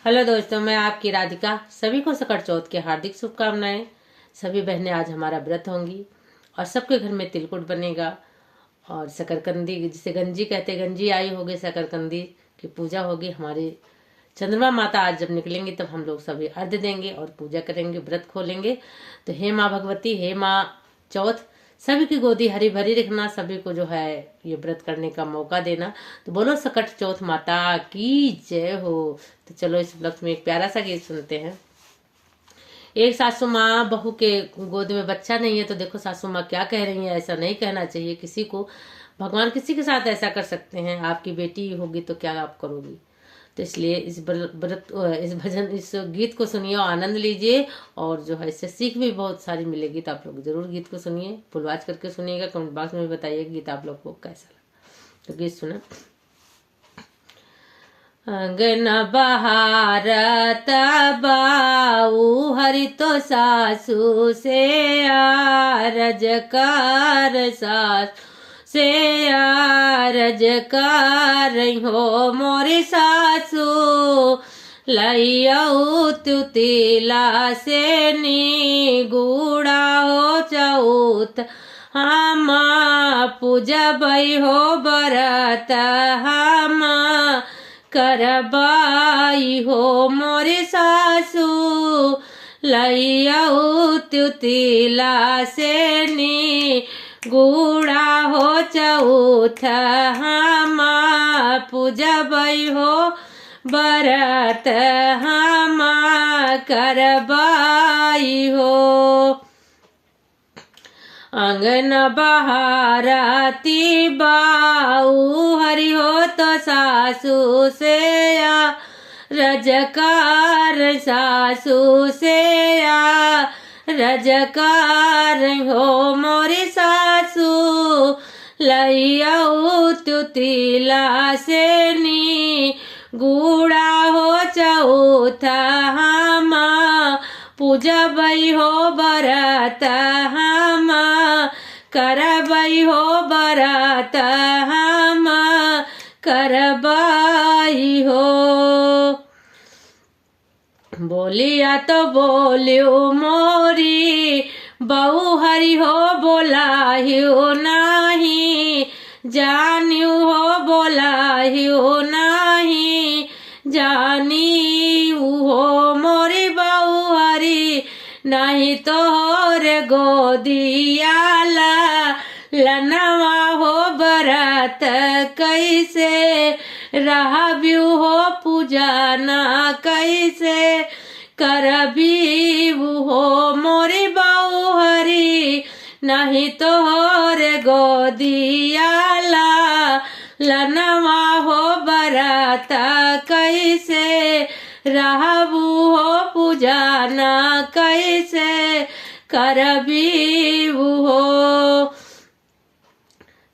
Hello दोस्तों, मैं आपकी राधिका। सभी को सकट चौथ की हार्दिक शुभकामनाएं। सभी बहनें आज हमारा व्रत होंगी और सबके घर में तिलकुट बनेगा और शकरकंदी जिसे गंजी कहते हैं, गंजी आई होगी, शकरकंदी की पूजा होगी। हमारी चंद्रमा माता आज जब निकलेंगी तब हम लोग सभी अर्घ्य देंगे और पूजा करेंगे, व्रत खोलेंगे। तो हे माँ भगवती, हे माँ चौथ, सभी की गोदी हरी भरी रखना, सभी को जो है ये व्रत करने का मौका देना। तो बोलो सकट चौथ माता की जय हो। तो चलो इस उपलक्ष्य में एक प्यारा सा गीत सुनते हैं। एक सासू माँ बहू के गोद में बच्चा नहीं है तो देखो सासू माँ क्या कह रही है। ऐसा नहीं कहना चाहिए किसी को। भगवान किसी के साथ ऐसा कर सकते हैं। आपकी बेटी होगी तो क्या आप करोगी। तो इसलिए इस व्रत इस भजन इस गीत को सुनिए और आनंद लीजिए और जो है इससे सीख भी बहुत सारी मिलेगी। तो आप लोग जरूर गीत को सुनिए, फुलवाच करके सुनिएगा। कमेंट बॉक्स में बताइएगा गीत आप लोग को कैसा लगा। तो गीत सुना। अंगन बहारत बाऊ हरि तो सासू से आरज कर सासू से आरज कर हो मोरी सासू लइयऊ तुतिला से नी गुड़ा हो चौथ हम पूजबई हो बरत हम करबाई हो मोरी सासू लइयऊ तुतिला से नी गुड़ा हो चौथ हम पूजबई हो बरत हम करबाई हो। अंगन बहारती बाऊ हरि हो तो सासू से रजकार सासू से रजकार हो मोरी सासू लइयऊ तुतिला से नी गुड़ा हो चौथ हम पूजबई हो बरत हम करबई हो बरत हम करबई हो। बोलिया तो बोलियो मोरी बहु हरि हो बोलाहियो नाही जानियो हो बोलाहियो नाही जानी हो मोरी बहु हरि नहीं तो रे गोदियाला लनवा हो बरत कैसे रहब्यू हो पूजना कैसे करबी हो मोरी बहु हरि नहीं तो रे गोदियाला लनवा हो बरत कैसे रहबू हो पूजना कैसे करबी हो।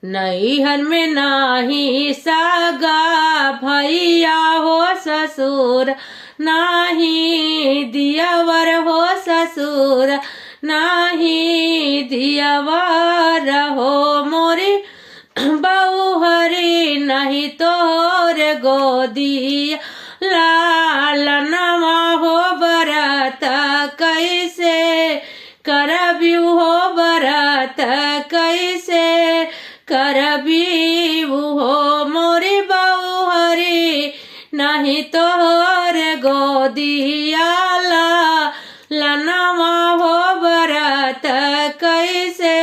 नैहर में नाही सागा भैया हो ससुर नाही दियावर हो ससुर नाही दियावर हो मोरी बहु हरि नहीं तो रे गोदी लालनवा हो बरत कैसे करब्यू हो बरत कैसे करबी हो मोरी बहु हरि नहीं तो रे गोदियाला लनवा हो बरत कैसे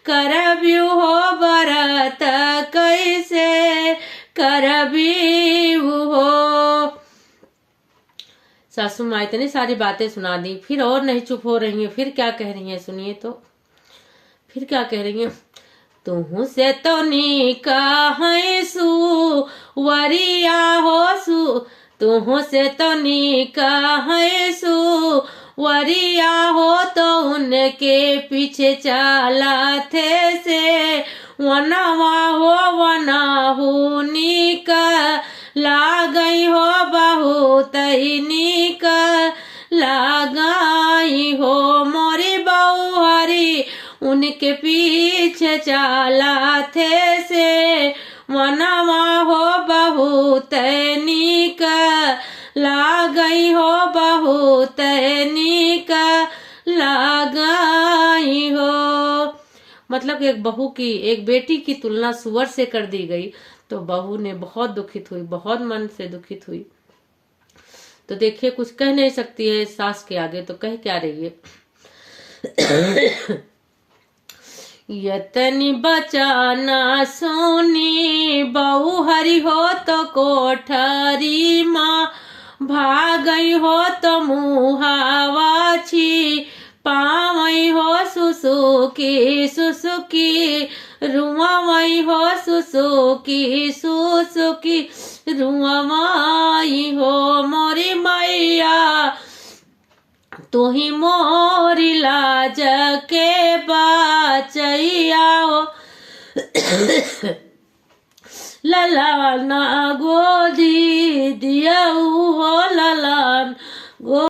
करब्यू हो बरत कैसे करबी हो। सासू माँ इतनी सारी बातें सुना दी, फिर और नहीं चुप हो रही है। फिर क्या कह रही है सुनिए। तो फिर क्या कह रही है। तुहू से तो निका है सु वरिया हो सु तुहू से तो निका है सु वरिया हो तो उनके पीछे चला थे से वनवा हो वनाहू निका लागई हो बहुत ही निका लगाई हो मोरी बहु हरि उनके पीछे चला थे से मनवा हो बहुत नीक लागई हो बहुत नीक लागई हो। मतलब एक बहू की, एक बेटी की तुलना सुअर से कर दी गई तो बहू ने बहुत दुखित हुई, बहुत मन से दुखित हुई। तो देखिए कुछ कह नहीं सकती है सास के आगे, तो कह क्या रही है। यतनी बचाना सोनी बहू हरी हो तो कोठरी माँ, भागई हो तो मुहावा छी, पावई हो सुसुकी सुसुकी, रुआवई हो सुसुकी सुसुकी, रुआवई हो मोरी मैया, तू ही मोरी लाज के बचैया हो। ललन गोदी दिया हो, ललन गो